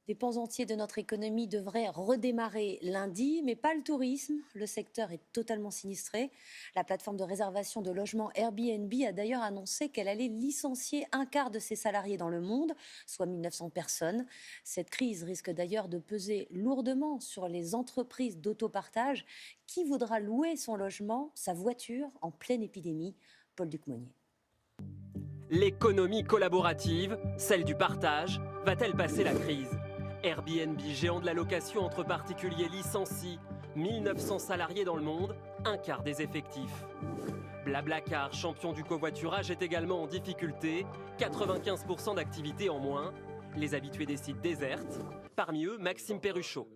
Des pans entiers de notre économie devraient redémarrer lundi, mais pas le tourisme. Le secteur est totalement sinistré. La plateforme de réservation de logements Airbnb a d'ailleurs annoncé qu'elle allait licencier un quart de ses salariés dans le monde, soit 1900 personnes. Cette crise risque d'ailleurs de peser lourdement sur les entreprises d'autopartage. Qui voudra louer son logement, sa voiture, en pleine épidémie? Paul Duc-Monnier. L'économie collaborative, celle du partage, va-t-elle passer la crise? Airbnb, géant de la location entre particuliers, licencie 1900 salariés dans le monde, un quart des effectifs. Blablacar, champion du covoiturage, est également en difficulté, 95% d'activité en moins. Les habitués des sites désertent, parmi eux Maxime Perruchot.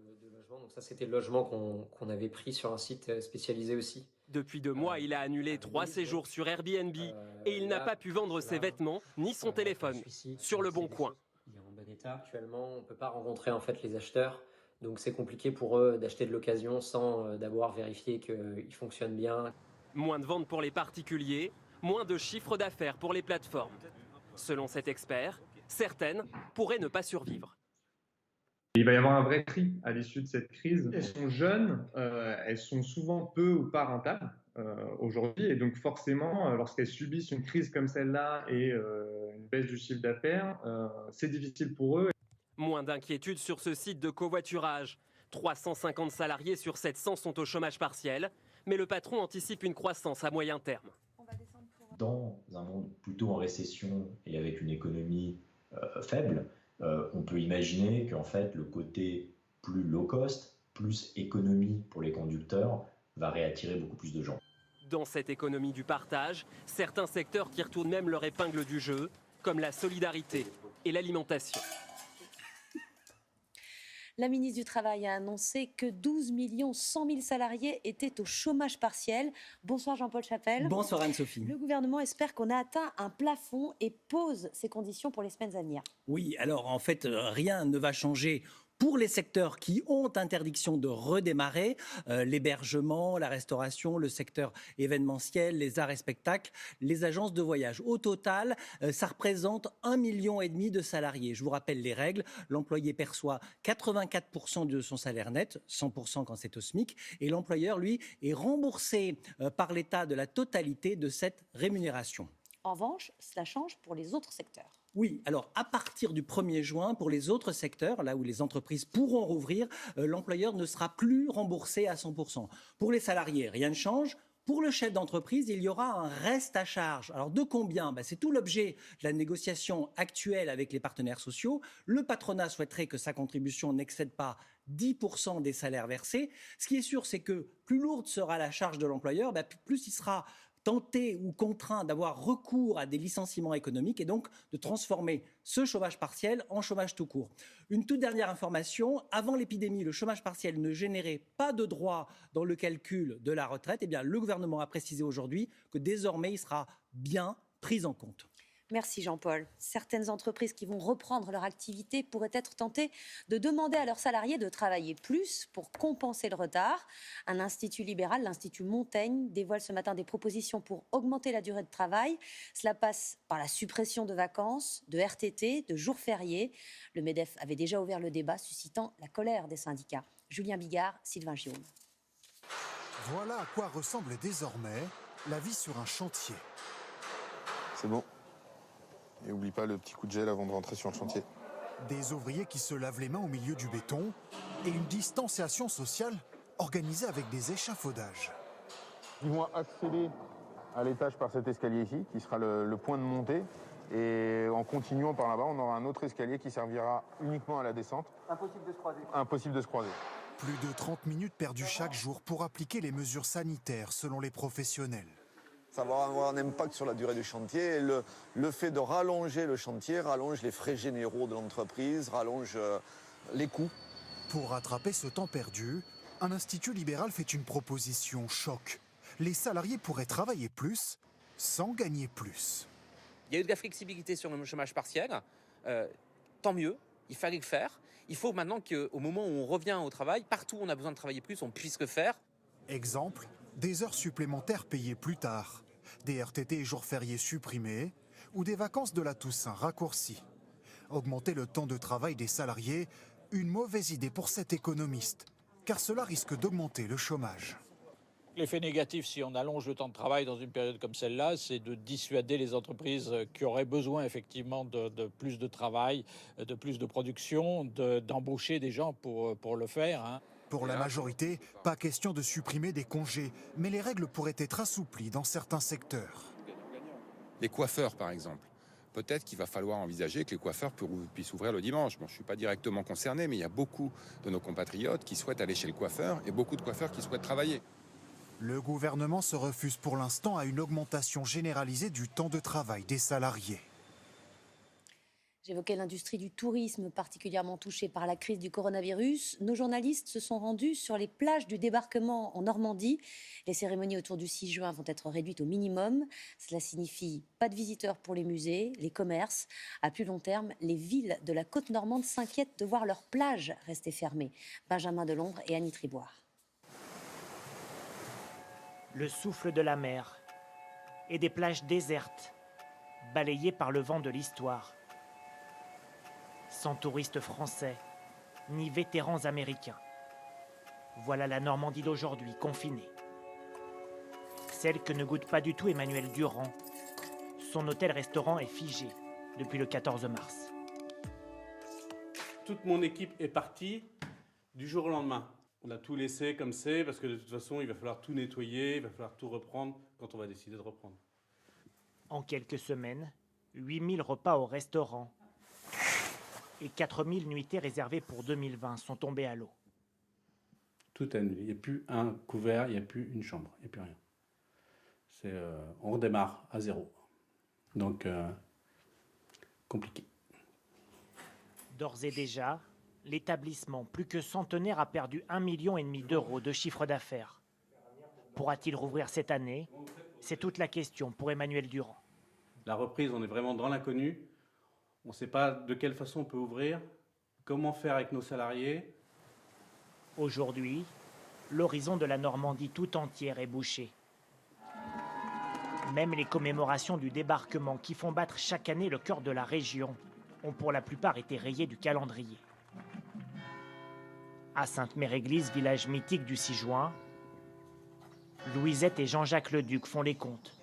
Donc ça, c'était le logement qu'on avait pris sur un site spécialisé aussi. Depuis 2 mois, il a annulé 3 séjours sur Airbnb et il n'a pas pu vendre ses vêtements ni son téléphone sur le Bon Coin. Il est en bon état. Actuellement, on ne peut pas rencontrer en fait les acheteurs. Donc c'est compliqué pour eux d'acheter de l'occasion sans d'abord vérifier qu'il fonctionne bien. Moins de ventes pour les particuliers, moins de chiffre d'affaires pour les plateformes. Selon cet expert, certaines pourraient ne pas survivre. Il va y avoir un vrai tri à l'issue de cette crise. Elles sont jeunes, elles sont souvent peu ou pas rentables aujourd'hui. Et donc forcément, lorsqu'elles subissent une crise comme celle-là et une baisse du chiffre d'affaires, c'est difficile pour eux. Moins d'inquiétude sur ce site de covoiturage. 350 salariés sur 700 sont au chômage partiel, mais le patron anticipe une croissance à moyen terme. Dans un monde plutôt en récession et avec une économie faible, on peut imaginer qu'en fait le côté plus low cost, plus économie pour les conducteurs, va réattirer beaucoup plus de gens. Dans cette économie du partage, certains secteurs tirent tout de même leur épingle du jeu, comme la solidarité et l'alimentation. La ministre du Travail a annoncé que 12 100 000 salariés étaient au chômage partiel. Bonsoir Jean-Paul Chapelle. Bonsoir Anne-Sophie. Le gouvernement espère qu'on a atteint un plafond et pose ses conditions pour les semaines à venir. Oui, alors en fait, rien ne va changer pour les secteurs qui ont interdiction de redémarrer, l'hébergement, la restauration, le secteur événementiel, les arts et spectacles, les agences de voyage. Au total, ça représente 1,5 million de salariés. Je vous rappelle les règles. L'employé perçoit 84% de son salaire net, 100% quand c'est au SMIC, et l'employeur, lui, est remboursé par l'État de la totalité de cette rémunération. En revanche, cela change pour les autres secteurs. Oui, alors à partir du 1er juin, pour les autres secteurs, là où les entreprises pourront rouvrir, l'employeur ne sera plus remboursé à 100%. Pour les salariés, rien ne change. Pour le chef d'entreprise, il y aura un reste à charge. Alors de combien ? C'est tout l'objet de la négociation actuelle avec les partenaires sociaux. Le patronat souhaiterait que sa contribution n'excède pas 10% des salaires versés. Ce qui est sûr, c'est que plus lourde sera la charge de l'employeur, plus il sera tenté ou contraint d'avoir recours à des licenciements économiques et donc de transformer ce chômage partiel en chômage tout court. Une toute dernière information, avant l'épidémie, le chômage partiel ne générait pas de droit dans le calcul de la retraite. Eh bien, le gouvernement a précisé aujourd'hui que désormais, il sera bien pris en compte. Merci Jean-Paul. Certaines entreprises qui vont reprendre leur activité pourraient être tentées de demander à leurs salariés de travailler plus pour compenser le retard. Un institut libéral, l'Institut Montaigne, dévoile ce matin des propositions pour augmenter la durée de travail. Cela passe par la suppression de vacances, de RTT, de jours fériés. Le MEDEF avait déjà ouvert le débat, suscitant la colère des syndicats. Julien Bigard, Sylvain Gillaume. Voilà à quoi ressemble désormais la vie sur un chantier. C'est bon. Et oublie pas le petit coup de gel avant de rentrer sur le chantier. Des ouvriers qui se lavent les mains au milieu du béton et une distanciation sociale organisée avec des échafaudages. Ils vont accéder à l'étage par cet escalier ici, qui sera le point de montée. Et en continuant par là-bas, on aura un autre escalier qui servira uniquement à la descente. Impossible de se croiser. Impossible de se croiser. Plus de 30 minutes perdues chaque jour pour appliquer les mesures sanitaires selon les professionnels. Ça va avoir un impact sur la durée du chantier. Et le fait de rallonger le chantier rallonge les frais généraux de l'entreprise, rallonge les coûts. Pour rattraper ce temps perdu, un institut libéral fait une proposition choc. Les salariés pourraient travailler plus sans gagner plus. Il y a eu de la flexibilité sur le chômage partiel. Tant mieux, il fallait le faire. Il faut maintenant qu'au moment où on revient au travail, partout où on a besoin de travailler plus, on puisse le faire. Exemple, des heures supplémentaires payées plus tard, des RTT et jours fériés supprimés ou des vacances de la Toussaint raccourcies. Augmenter le temps de travail des salariés Une mauvaise idée pour cet économiste, car cela risque d'augmenter le chômage. L'effet négatif, si on allonge le temps de travail dans une période comme celle-là, c'est de dissuader les entreprises qui auraient besoin effectivement de plus de travail, de plus de production, d'embaucher des gens pour le faire, hein. Pour la majorité, pas question de supprimer des congés, mais les règles pourraient être assouplies dans certains secteurs. Les coiffeurs, par exemple. Peut-être qu'il va falloir envisager que les coiffeurs puissent ouvrir le dimanche. Bon, je ne suis pas directement concerné, mais il y a beaucoup de nos compatriotes qui souhaitent aller chez le coiffeur et beaucoup de coiffeurs qui souhaitent travailler. Le gouvernement se refuse pour l'instant à une augmentation généralisée du temps de travail des salariés. J'évoquais l'industrie du tourisme particulièrement touchée par la crise du coronavirus. Nos journalistes se sont rendus sur les plages du débarquement en Normandie. Les cérémonies autour du 6 juin vont être réduites au minimum. Cela signifie pas de visiteurs pour les musées, les commerces. À plus long terme, les villes de la côte normande s'inquiètent de voir leurs plages rester fermées. Benjamin Delombre et Annie Triboire. Le souffle de la mer et des plages désertes, balayées par le vent de l'histoire. Sans touristes français, ni vétérans américains. Voilà la Normandie d'aujourd'hui, confinée. Celle que ne goûte pas du tout Emmanuel Durand. Son hôtel-restaurant est figé depuis le 14 mars. Toute mon équipe est partie du jour au lendemain. On a tout laissé comme c'est, parce que de toute façon, il va falloir tout nettoyer, il va falloir tout reprendre quand on va décider de reprendre. En quelques semaines, 8000 repas au restaurant et 4000 nuitées réservées pour 2020 sont tombées à l'eau. Tout annulé. Il n'y a plus un couvert, il n'y a plus une chambre, il n'y a plus rien. On redémarre à zéro. Donc, compliqué. D'ores et déjà, l'établissement, plus que centenaire, a perdu 1,5 million d'euros de chiffre d'affaires. Pourra-t-il rouvrir cette année? C'est toute la question pour Emmanuel Durand. La reprise, on est vraiment dans l'inconnu. On ne sait pas de quelle façon on peut ouvrir, comment faire avec nos salariés. Aujourd'hui, l'horizon de la Normandie tout entière est bouché. Même les commémorations du débarquement qui font battre chaque année le cœur de la région ont pour la plupart été rayées du calendrier. À Sainte-Mère-Église, village mythique du 6 juin, Louisette et Jean-Jacques Leduc font les comptes.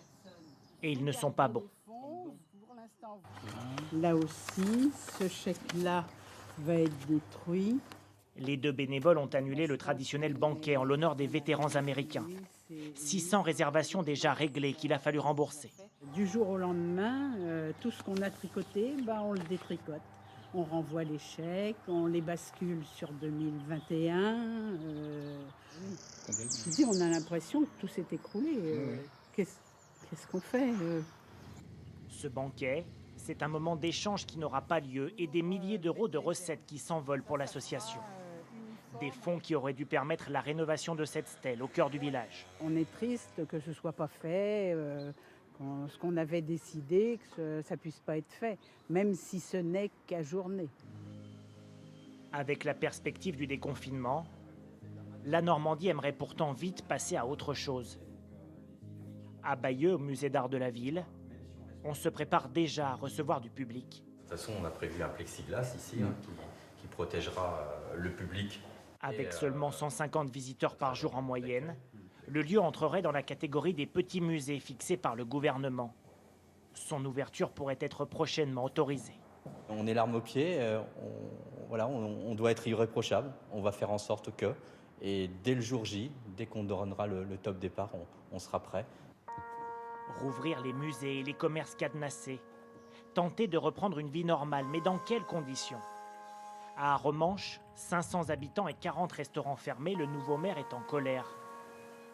Et ils ne sont pas bons. Là aussi, ce chèque-là va être détruit. Les deux bénévoles ont annulé le traditionnel banquet en l'honneur des vétérans américains. 600 réservations déjà réglées qu'il a fallu rembourser. Du jour au lendemain, tout ce qu'on a tricoté, on le détricote. On renvoie les chèques, on les bascule sur 2021. Je dis, on a l'impression que tout s'est écroulé. Qu'est-ce qu'on fait Ce banquet, c'est un moment d'échange qui n'aura pas lieu et des milliers d'euros de recettes qui s'envolent pour l'association. Des fonds qui auraient dû permettre la rénovation de cette stèle au cœur du village. On est triste que ce ne soit pas fait, ce qu'on avait décidé, que ça ne puisse pas être fait, même si ce n'est qu'à journée. Avec la perspective du déconfinement, la Normandie aimerait pourtant vite passer à autre chose. À Bayeux, au musée d'art de la ville, on se prépare déjà à recevoir du public. De toute façon, on a prévu un plexiglas ici qui protégera le public. Avec seulement 150 visiteurs par jour en moyenne, le lieu entrerait dans la catégorie des petits musées fixés par le gouvernement. Son ouverture pourrait être prochainement autorisée. On est l'arme au pied, on doit être irréprochable, on va faire en sorte que, et dès le jour J, dès qu'on donnera le top départ, on sera prêt. Rouvrir les musées et les commerces cadenassés, tenter de reprendre une vie normale, mais dans quelles conditions? À Romanche, 500 habitants et 40 restaurants fermés, le nouveau maire est en colère.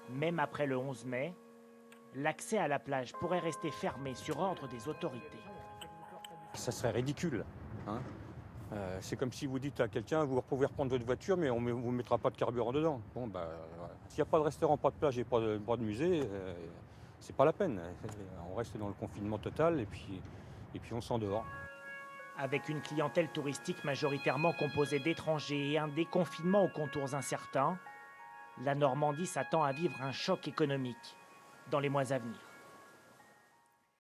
Même après le 11 mai, l'accès à la plage pourrait rester fermé sur ordre des autorités. Ça serait ridicule. C'est comme si vous dites à quelqu'un, vous pouvez reprendre votre voiture, mais on ne vous mettra pas de carburant dedans. S'il n'y a pas de restaurant, pas de plage et pas de musée, c'est pas la peine. On reste dans le confinement total et puis on s'endort. Avec une clientèle touristique majoritairement composée d'étrangers et un déconfinement aux contours incertains, la Normandie s'attend à vivre un choc économique dans les mois à venir.